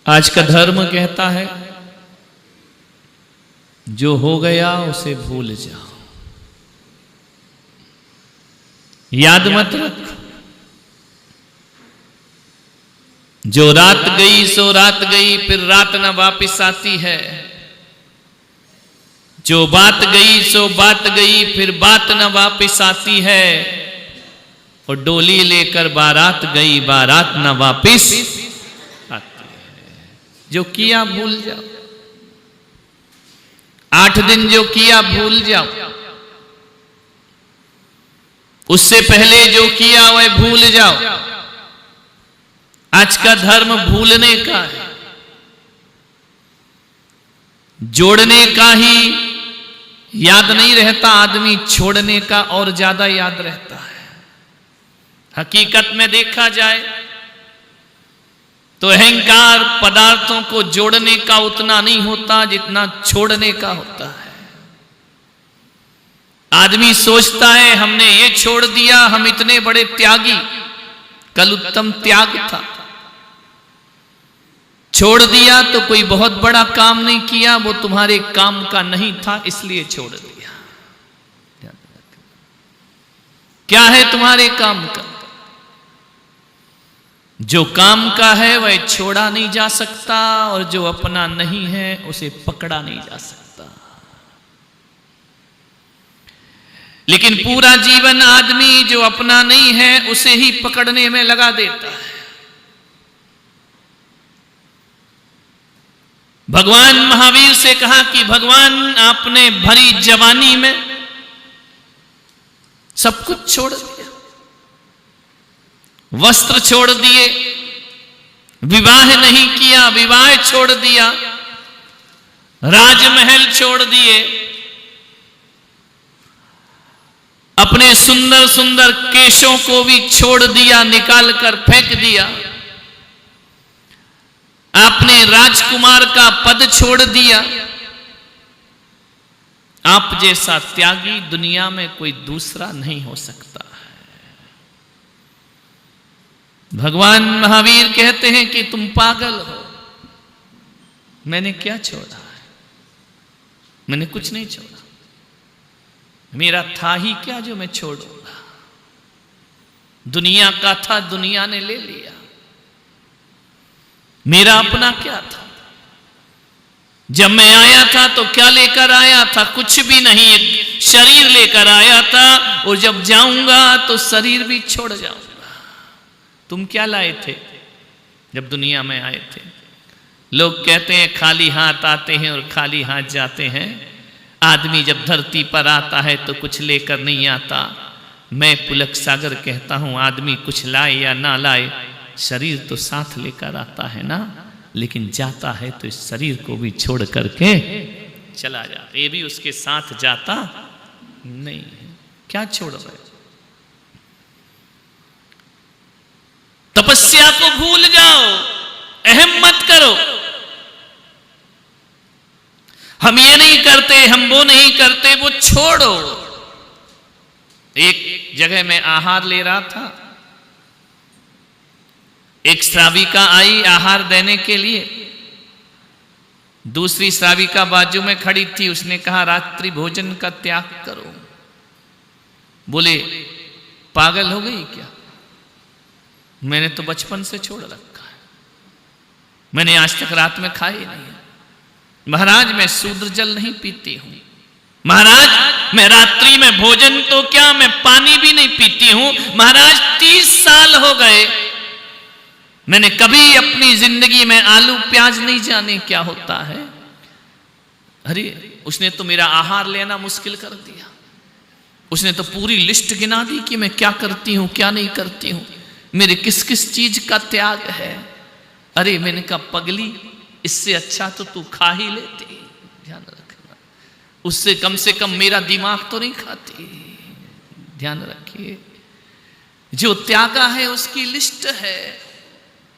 आज का धर्म कहता है जो हो गया उसे भूल जाओ, याद मत रखो। जो रात गई सो रात गई, फिर रात न वापिस आती है। जो बात गई सो बात गई, फिर बात न वापिस आती है। और डोली लेकर बारात गई, बारात न वापिस आती है। जो किया भूल जाओ, 8 दिन जो किया भूल जाओ, उससे पहले जो किया वह भूल जाओ। आज का धर्म भूलने का है, जोड़ने का ही याद नहीं रहता आदमी, छोड़ने का और ज्यादा याद रहता है। हकीकत में देखा जाए तो अहंकार पदार्थों को जोड़ने का उतना नहीं होता जितना छोड़ने का होता है। आदमी सोचता है हमने ये छोड़ दिया, हम इतने बड़े त्यागी। कल उत्तम त्याग था, छोड़ दिया तो कोई बहुत बड़ा काम नहीं किया, वो तुम्हारे काम का नहीं था इसलिए छोड़ दिया। क्या है तुम्हारे काम का? जो काम का है वह छोड़ा नहीं जा सकता, और जो अपना नहीं है उसे पकड़ा नहीं जा सकता। लेकिन पूरा जीवन आदमी जो अपना नहीं है उसे ही पकड़ने में लगा देता है। भगवान महावीर से कहा कि भगवान आपने भरी जवानी में सब कुछ छोड़ दिया, वस्त्र छोड़ दिए, विवाह नहीं किया, विवाह छोड़ दिया, राजमहल छोड़ दिए, अपने सुंदर सुंदर केशों को भी छोड़ दिया, निकाल कर फेंक दिया। आपने राजकुमार का पद छोड़ दिया। आप जैसा त्यागी दुनिया में कोई दूसरा नहीं हो सकता है। भगवान महावीर कहते हैं कि तुम पागल हो, मैंने क्या छोड़ा है? मैंने कुछ नहीं छोड़ा। मेरा था ही क्या जो मैं छोड़ूंगा? दुनिया का था, दुनिया ने ले लिया। मेरा अपना क्या था? जब मैं आया था तो क्या लेकर आया था? कुछ भी नहीं, एक शरीर लेकर आया था, और जब जाऊंगा तो शरीर भी छोड़ जाऊंगा। तुम क्या लाए थे जब दुनिया में आए थे? लोग कहते हैं खाली हाथ आते हैं और खाली हाथ जाते हैं। आदमी जब धरती पर आता है तो कुछ लेकर नहीं आता। मैं पुलक सागर कहता हूं, आदमी कुछ लाए या ना लाए, शरीर तो साथ लेकर आता है ना, लेकिन जाता है तो इस शरीर को भी छोड़ करके चला जाता। ये भी उसके साथ जाता नहीं है। क्या छोड़ रहे? तपस्या को भूल जाओ, अहम मत करो। हम ये नहीं करते, हम वो नहीं करते, वो छोड़ो। एक जगह मैं आहार ले रहा था, एक श्राविका आई आहार देने के लिए। दूसरी श्राविका बाजू में खड़ी थी। उसने कहा रात्रि भोजन का त्याग करो। बोले पागल हो गई क्या? मैंने तो बचपन से छोड़ रखा है, मैंने आज तक रात में खाई नहीं। महाराज मैं शूद्र जल नहीं पीती हूं। महाराज मैं रात्रि में भोजन तो क्या, मैं पानी भी नहीं पीती हूं। महाराज 30 साल हो गए, मैंने कभी अपनी जिंदगी में आलू प्याज नहीं जाने क्या होता है। अरे उसने तो मेरा आहार लेना मुश्किल कर दिया। उसने तो पूरी लिस्ट गिना दी कि मैं क्या करती हूं क्या नहीं करती हूं, मेरे किस किस चीज का त्याग है। अरे मैंने कहा पगली, इससे अच्छा तो तू खा ही लेती। ध्यान रखना, उससे कम से कम मेरा दिमाग तो नहीं खाती। ध्यान रखिए, जो त्यागा है उसकी लिस्ट है,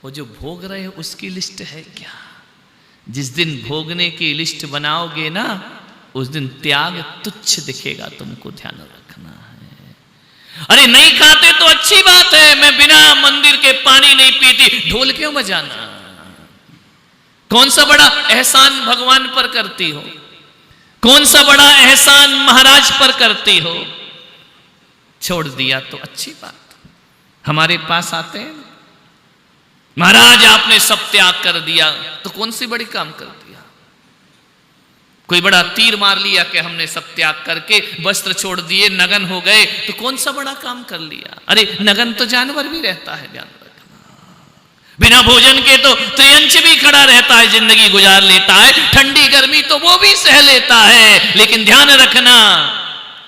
वो जो भोग रहे हो उसकी लिस्ट है क्या? जिस दिन भोगने की लिस्ट बनाओगे ना, उस दिन त्याग तुच्छ दिखेगा तुमको। ध्यान रखना है। अरे नहीं खाते तो अच्छी बात है, मैं बिना मंदिर के पानी नहीं पीती, ढोल क्यों बजाना? कौन सा बड़ा एहसान भगवान पर करती हो, कौन सा बड़ा एहसान महाराज पर करती हो। छोड़ दिया तो अच्छी बात। हमारे पास आते हैं, महाराज आपने सब त्याग कर दिया, तो कौन सी बड़ी काम कर दिया। कोई बड़ा तीर मार लिया कि हमने सब त्याग करके वस्त्र छोड़ दिए, नगन हो गए, तो कौन सा बड़ा काम कर लिया। अरे नगन तो जानवर भी रहता है, ध्यान रखना। बिना भोजन के तो त्रियंच भी खड़ा रहता है, जिंदगी गुजार लेता है, ठंडी गर्मी तो वो भी सह लेता है। लेकिन ध्यान रखना,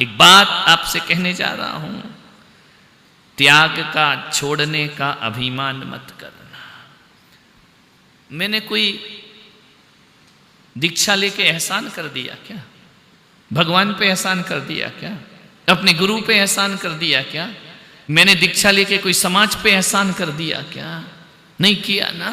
एक बात आपसे कहने जा रहा हूं, त्याग का, छोड़ने का अभिमान मत करना। मैंने कोई दीक्षा लेके एहसान कर दिया क्या, भगवान पे एहसान कर दिया क्या, अपने गुरु पे एहसान कर दिया क्या, मैंने दीक्षा लेके कोई समाज पे एहसान कर दिया क्या, नहीं किया ना।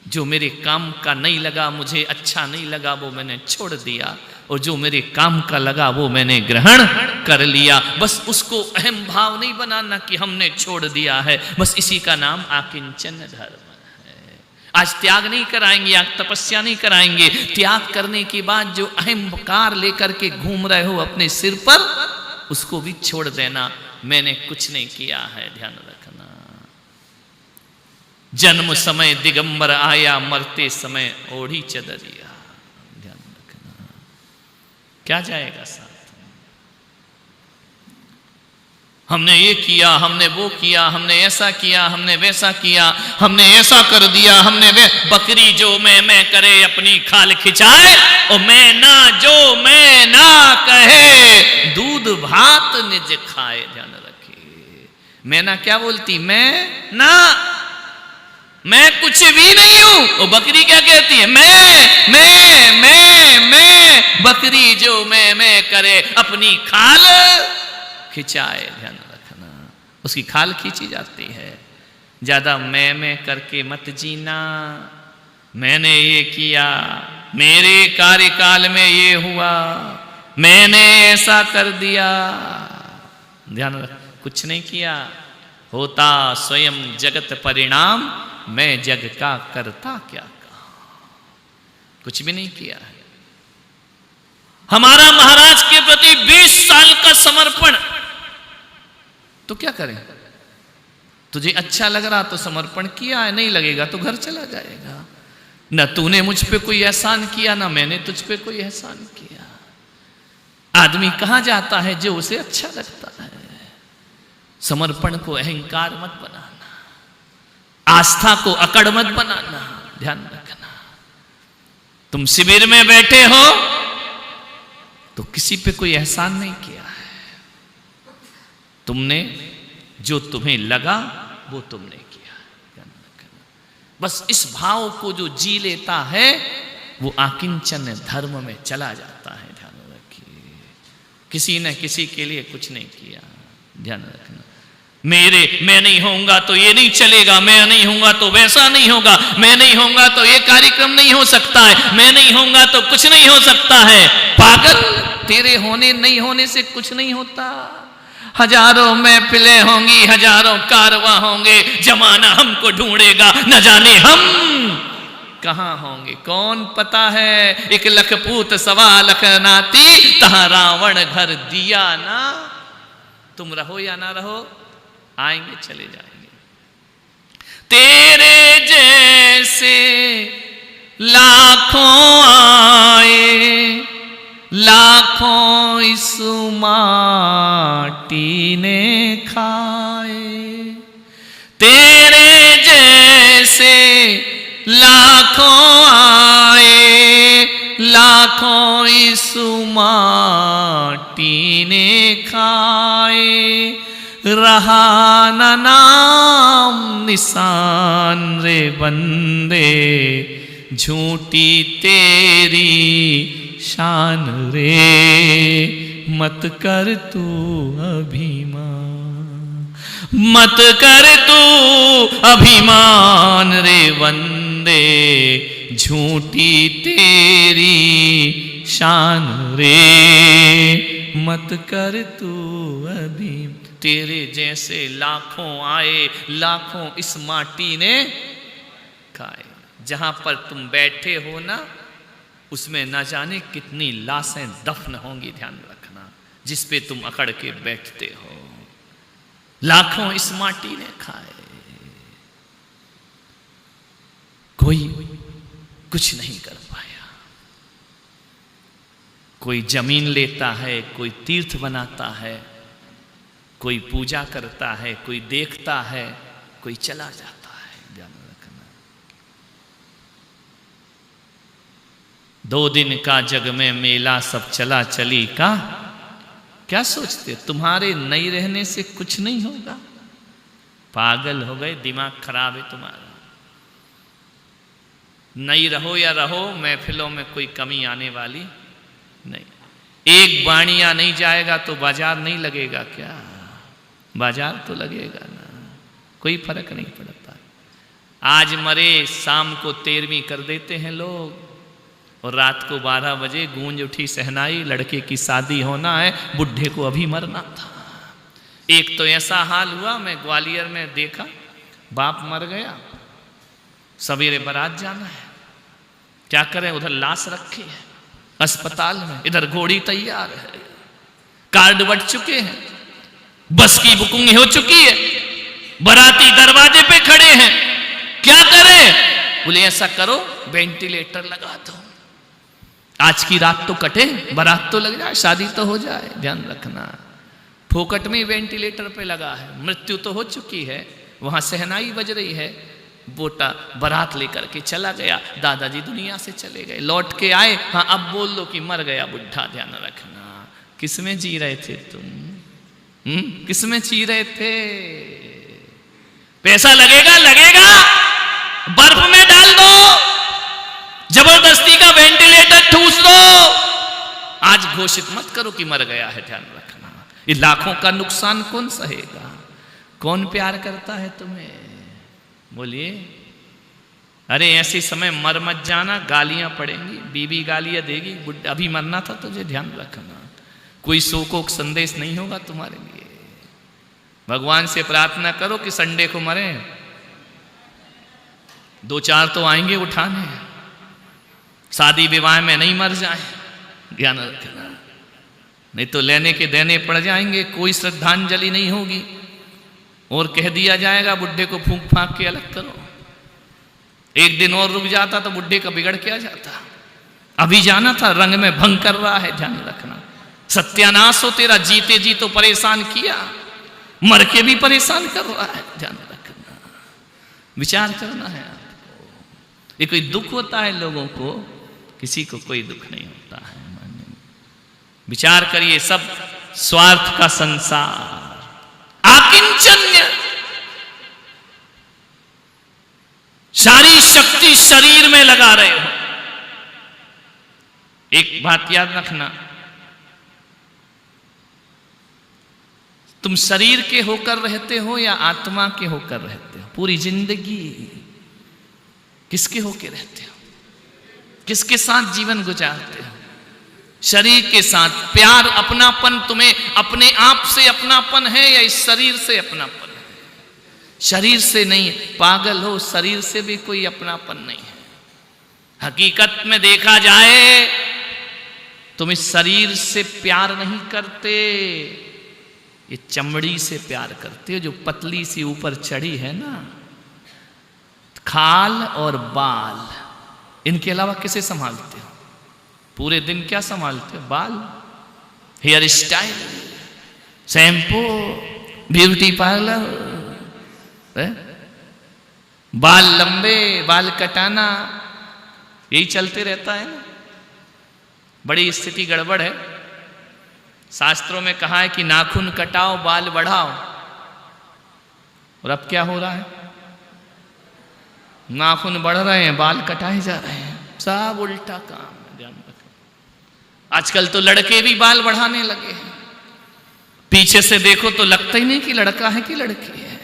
जो मेरे काम का नहीं लगा, मुझे अच्छा नहीं लगा, वो मैंने छोड़ दिया, और जो मेरे काम का लगा वो मैंने ग्रहण कर लिया। बस उसको अहम भाव नहीं बनाना कि हमने छोड़ दिया है, बस इसी का नाम आकिंचन धर्म है। आज त्याग नहीं कराएंगे, आज तपस्या नहीं कराएंगे, त्याग करने के बाद जो अहंकार लेकर के घूम रहे हो अपने सिर पर, उसको भी छोड़ देना। मैंने कुछ नहीं किया है, ध्यान रखना। जन्म समय दिगंबर आया, मरते समय ओढ़ी चदरिया, ध्यान रखना। क्या जाएगा साथ। हमने ये किया, हमने वो किया, हमने ऐसा किया, हमने वैसा किया, हमने ऐसा कर दिया, हमने वे। बकरी जो मैं करे अपनी खाल खिंचाए, और मैं ना जो मैं ना कहे दूध भात निज खाए। ध्यान रखिए, मैं ना क्या बोलती, मैं ना, मैं कुछ भी नहीं हूं। वो बकरी क्या कहती है, मैं। बकरी जो मैं करे अपनी खाल खिंचाए। ध्यान रखना, उसकी खाल खींची जाती है। ज्यादा मैं करके मत जीना। मैंने ये किया, मेरे कार्यकाल में ये हुआ, मैंने ऐसा कर दिया। ध्यान रख, कुछ नहीं किया, होता स्वयं जगत परिणाम, मैं जग का करता क्या कहा। कुछ भी नहीं किया है। हमारा महाराज के प्रति 20 साल का समर्पण, तो क्या करें। तुझे अच्छा लग रहा तो समर्पण किया है, नहीं लगेगा तो घर चला जाएगा। न तूने मुझ पे कोई एहसान किया, ना मैंने तुझ पे कोई एहसान किया। आदमी कहां जाता है, जो उसे अच्छा लगता है। समर्पण को अहंकार मत बनाना, आस्था को अकड़ मत बनाना। ध्यान रखना, तुम शिविर में बैठे हो तो किसी पे कोई एहसान नहीं किया है। तुमने जो तुम्हें लगा वो तुमने किया। ध्यान रखना, बस इस भाव को जो जी लेता है वो आकिंचन धर्म में चला जाता है। ध्यान रखिए, किसी ने किसी के लिए कुछ नहीं किया। ध्यान रखना, मैं नहीं होऊंगा तो ये नहीं चलेगा, मैं नहीं होऊंगा तो वैसा नहीं होगा, मैं नहीं होऊंगा तो ये कार्यक्रम नहीं हो सकता है, मैं नहीं होऊंगा तो कुछ नहीं हो सकता है। पागल, तेरे होने नहीं होने से कुछ नहीं होता। हजारों महफिलें होंगी, हजारों कारवां होंगे, जमाना हमको ढूंढेगा, न जाने हम कहां होंगे। कौन पता है, 1 लख पूत 1.25 लाख नाती, तहां रावण घर दिया ना। तुम रहो या ना रहो, आएंगे चले जाएंगे। तेरे जैसे लाखों आए, लाखों इस माटी ने खाए। तेरे जैसे लाखों आए, लाखों इस माटी ने खाए। रहा न नाम निशान रे बंदे, झूठी तेरी शान रे। मत कर तू अभिमान, मत कर तू अभिमान रे बंदे, झूठी तेरी शान रे। मत कर तू अभिमान। तेरे जैसे लाखों आए, लाखों इस माटी ने खाए। जहां पर तुम बैठे हो ना, उसमें न जाने कितनी लाशें दफन होंगी, ध्यान रखना, जिस पे तुम अकड़ के बैठते हो। लाखों इस माटी ने खाए, कोई कुछ नहीं कर पाया। कोई जमीन लेता है, कोई तीर्थ बनाता है, कोई पूजा करता है, कोई देखता है, कोई चला जाता है। ध्यान रखना, 2 दिन का जग में मेला, सब चला चली का। क्या सोचते तुम्हारे नहीं रहने से कुछ नहीं होगा? पागल हो गए, दिमाग खराब है तुम्हारा। नहीं रहो या रहो, महफिलों में कोई कमी आने वाली नहीं। एक बाणिया नहीं जाएगा तो बाजार नहीं लगेगा क्या? बाजार तो लगेगा ना, कोई फर्क नहीं पड़ता। आज मरे, शाम को 13वीं कर देते हैं लोग, और रात को 12 बजे गूंज उठी सहनाई, लड़के की शादी होना है, बुढ़े को अभी मरना था। एक तो ऐसा हाल हुआ, मैं ग्वालियर में देखा, बाप मर गया, सवेरे बारात जाना है, क्या करें, उधर लाश रखी है अस्पताल में, इधर घोड़ी तैयार है, कार्ड बट चुके हैं, बस की बुकिंग हो चुकी है, बाराती दरवाजे पे खड़े हैं, क्या करें? बोले ऐसा करो, वेंटिलेटर लगा दो, आज की रात तो कटे, बारात तो लग जाए, शादी तो हो जाए। ध्यान रखना, फोकट में वेंटिलेटर पे लगा है, मृत्यु तो हो चुकी है, वहां सहनाई बज रही है, बोटा बारात लेकर के चला गया, दादाजी दुनिया से चले गए, लौट के आए, हाँ अब बोल दो कि मर गया बुढ़ा। ध्यान रखना, किसमें जी रहे थे तुम? किसमें जी रहे थे? पैसा लगेगा, लगेगा, बर्फ में डाल दो, जबरदस्ती का वेंटिलेटर ठूस दो, आज घोषित मत करो कि मर गया है। ध्यान रखना, ये लाखों का नुकसान कौन सहेगा? कौन प्यार करता है तुम्हें? बोलिए। अरे ऐसे समय मर मत जाना, गालियां पड़ेंगी, बीबी गालियां देगी, अभी मरना था तुझे। ध्यान रखना, कोई शोकों संदेश नहीं होगा तुम्हारे लिए। भगवान से प्रार्थना करो कि संडे को मरे, 2-4 तो आएंगे उठाने, शादी विवाह में नहीं मर जाए। ध्यान रखना, नहीं तो लेने के देने पड़ जाएंगे, कोई श्रद्धांजलि नहीं होगी, और कह दिया जाएगा बुढ़े को फूंक फांक के अलग करो। एक दिन और रुक जाता तो बुढ़े का बिगड़ क्या जाता? अभी जाना था, रंग में भंग कर रहा है। ध्यान रखना, सत्यानाश हो तेरा, जीते जी तो परेशान किया, मर के भी परेशान कर रहा है। ध्यान रखना, विचार करना है आपको। ये कोई दुख होता है लोगों को? किसी को कोई दुख नहीं होता है। विचार करिए, सब स्वार्थ का संसार, आकिंचन्य, सारी शक्ति शरीर में लगा रहे हो। एक बात याद रखना, तुम शरीर के होकर रहते हो या आत्मा के होकर रहते हो? पूरी जिंदगी किसके होकर रहते हो? किसके साथ जीवन गुजारते हो? शरीर के साथ। प्यार, अपनापन तुम्हें अपने आप से अपनापन है या इस शरीर से अपनापन है? शरीर से नहीं, पागल हो, शरीर से भी कोई अपनापन नहीं है। हकीकत में देखा जाए तुम इस शरीर से प्यार नहीं करते, ये चमड़ी से प्यार करते हो, जो पतली सी ऊपर चढ़ी है ना, खाल और बाल, इनके अलावा किसे संभालते हो? पूरे दिन क्या संभालते हो? बाल, hair style, shampoo, beauty parlour, बाल लंबे, बाल कटाना, यही चलते रहता है ना। बड़ी स्थिति गड़बड़ है। शास्त्रों में कहा है कि नाखून कटाओ, बाल बढ़ाओ, और अब क्या हो रहा है? नाखून बढ़ रहे हैं, बाल कटाए जा रहे हैं, सब उल्टा काम है। ध्यान रखो, आजकल तो लड़के भी बाल बढ़ाने लगे हैं। पीछे से देखो तो लगता ही नहीं कि लड़का है कि लड़की है।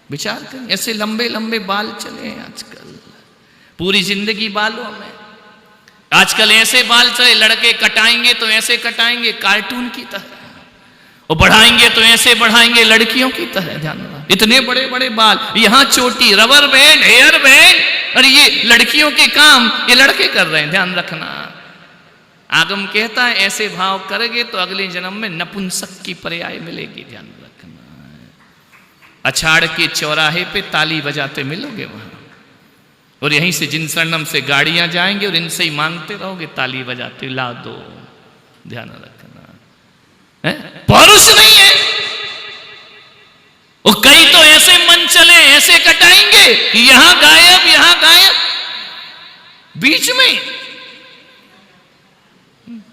विचार करें, ऐसे लंबे लंबे बाल चले हैं आजकल, पूरी जिंदगी बालों में। आजकल ऐसे बाल चले, लड़के कटाएंगे तो ऐसे कटाएंगे कार्टून की तरह, और बढ़ाएंगे तो ऐसे बढ़ाएंगे लड़कियों की तरह। ध्यान रखना, इतने बड़े बड़े बाल, यहां चोटी, रबर बैंड, हेयर बैंड, अरे ये लड़कियों के काम ये लड़के कर रहे हैं, ध्यान रखना। आगम कहता है ऐसे भाव करोगे तो अगले जन्म में नपुंसक की पर्याय मिलेगी, ध्यान रखना। अछाड़ के चौराहे पे ताली बजाते मिलोगे वहां, और यहीं से जिन शरणम से गाड़ियां जाएंगे और इनसे ही मांगते रहोगे ताली बजाते, ला दो, ध्यान रखना। पौरुष नहीं है। और कई तो ऐसे मन चले ऐसे कटाएंगे कि यहां गायब बीच में।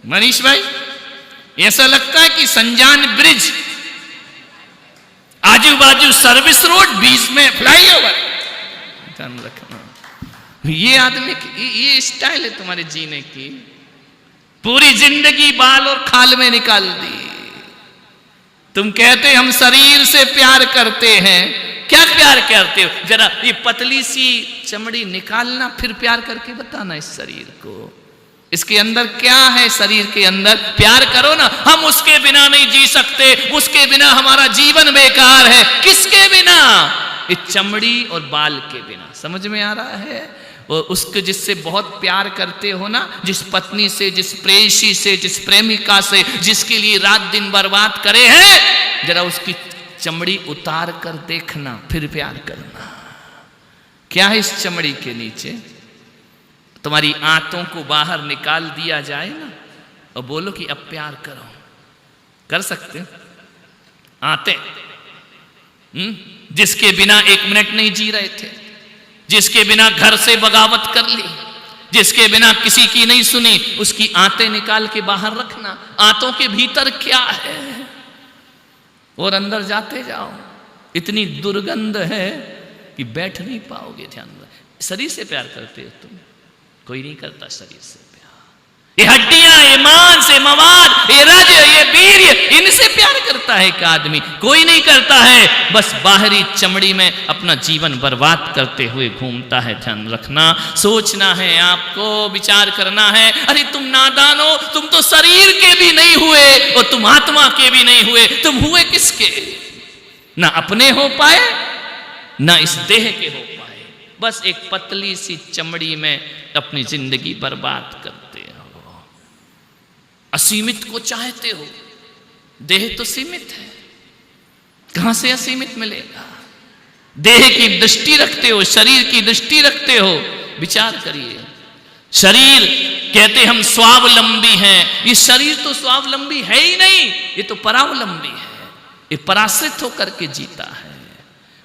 मनीष भाई ऐसा लगता है कि संजान ब्रिज, आजू बाजू सर्विस रोड, बीच में फ्लाईओवर, ध्यान रखना। ये आदमी ये स्टाइल है तुम्हारे जीने की। पूरी जिंदगी बाल और खाल में निकाल दी। तुम कहते हम शरीर से प्यार करते हैं, क्या प्यार करते हो? जरा ये पतली सी चमड़ी निकालना, फिर प्यार करके बताना इस शरीर को। इसके अंदर क्या है? शरीर के अंदर प्यार करो ना। हम उसके बिना नहीं जी सकते, उसके बिना हमारा जीवन बेकार है। किसके बिना? इस चमड़ी और बाल के बिना। समझ में आ रहा है? और उसके जिससे बहुत प्यार करते हो ना, जिस पत्नी से, जिस प्रेयसी से, जिस प्रेमिका से, जिसके लिए रात दिन बर्बाद करे हैं, जरा उसकी चमड़ी उतार कर देखना, फिर प्यार करना। क्या है इस चमड़ी के नीचे? तुम्हारी आंतों को बाहर निकाल दिया जाए ना और बोलो कि अब प्यार करो, कर सकते? आते जिसके बिना एक मिनट नहीं जी रहे थे, जिसके बिना घर से बगावत कर ली, जिसके बिना किसी की नहीं सुनी, उसकी आंतें निकाल के बाहर रखना। आंतों के भीतर क्या है? और अंदर जाते जाओ, इतनी दुर्गंध है कि बैठ नहीं पाओगे। ध्यान रखो। शरीर से प्यार करते हो तुम? कोई नहीं करता शरीर से प्यार। ये हड्डियां, ये मांस, ये मवाद, ये रज, ये वीर्य, इनसे प्यार करता है एक आदमी? कोई नहीं करता है। बस बाहरी चमड़ी में अपना जीवन बर्बाद करते हुए घूमता है। ध्यान रखना, सोचना है आपको, विचार करना है। अरे तुम नादान हो, तुम तो शरीर के भी नहीं हुए और तुम आत्मा के भी नहीं हुए। तुम हुए किसके? ना अपने हो पाए, ना इस देह के हो पाए। बस एक पतली सी चमड़ी में अपनी जिंदगी बर्बाद करते हो। असीमित को चाहते हो, देह तो सीमित है, कहां से असीमित मिलेगा? देह की दृष्टि रखते हो, शरीर की दृष्टि रखते हो। विचार करिए। शरीर कहते हम स्वावलंबी हैं, ये शरीर तो स्वावलंबी है ही नहीं, ये तो परावलंबी है। ये पराश्रित होकर के जीता है।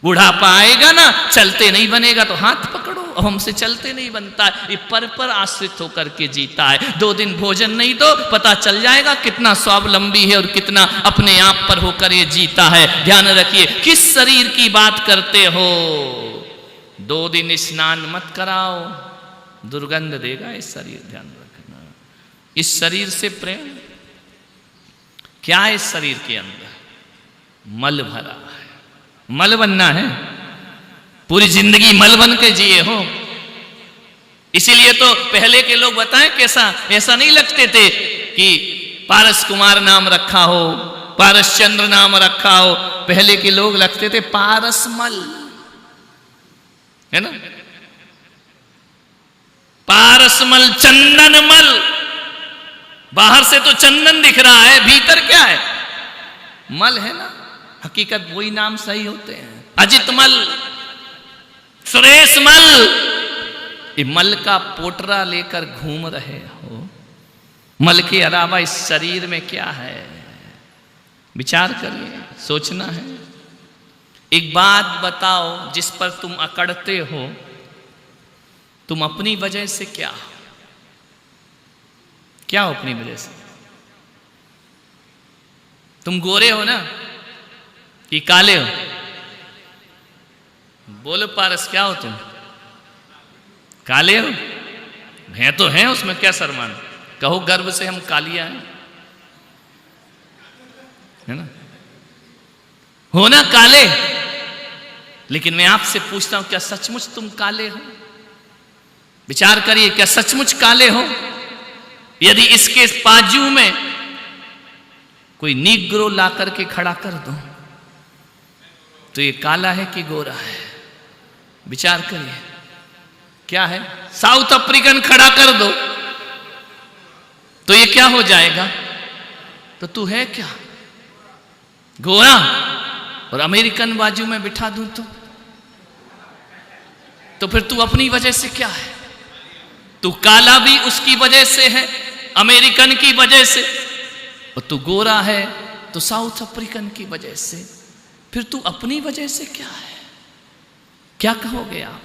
बुढ़ापा आएगा ना, चलते नहीं बनेगा तो हाथ पकड़ो, अब हमसे चलते नहीं बनता। ये पर आश्रित होकर के जीता है। 2 दिन भोजन नहीं तो पता चल जाएगा कितना स्वावलंबी है और कितना अपने आप पर होकर ये जीता है। ध्यान रखिए, किस शरीर की बात करते हो? 2 दिन स्नान मत कराओ, दुर्गंध देगा ये शरीर। ध्यान रखना। इस शरीर से प्रेम क्या है? इस शरीर के अंदर मल भरा है। मल बनना है, पूरी जिंदगी मल बन के जिए हो। इसीलिए तो पहले के लोग बताएं कैसा, ऐसा नहीं लगते थे कि पारस कुमार नाम रखा हो, पारस चंद्र नाम रखा हो। पहले के लोग लगते थे पारस मल, है ना? पारस मल, चंदन मल। बाहर से तो चंदन दिख रहा है, भीतर क्या है? मल है ना। हकीकत वही नाम सही होते हैं। अजित मल, सुरेश मल। ये मल का पोटरा लेकर घूम रहे हो। मल के अलावा इस शरीर में क्या है? विचार करिए, सोचना है। एक बात बताओ, जिस पर तुम अकड़ते हो, तुम अपनी वजह से क्या हो? अपनी वजह से तुम गोरे हो ना कि काले हो? बोलो पारस, क्या हो तुम? काले हो? हैं तो हैं, उसमें क्या शर्मान? कहो गर्व से हम कालिया हैं, है ना? हो ना काले। लेकिन मैं आपसे पूछता हूं, क्या सचमुच तुम काले हो? विचार करिए, क्या सचमुच काले हो? यदि इसके बाजू में कोई नीग्रो ला करके खड़ा कर दो तो ये काला है कि गोरा है? विचार करिए। क्या है? साउथ अफ्रीकन खड़ा कर दो तो ये क्या हो जाएगा? तो तू है क्या? गोरा और अमेरिकन बाजू में बिठा दूं तो फिर तू अपनी वजह से क्या है? तू काला भी उसकी वजह से है, अमेरिकन की वजह से, और तू गोरा है तो साउथ अफ्रीकन की वजह से। फिर तू अपनी वजह से क्या है? क्या कहोगे आप?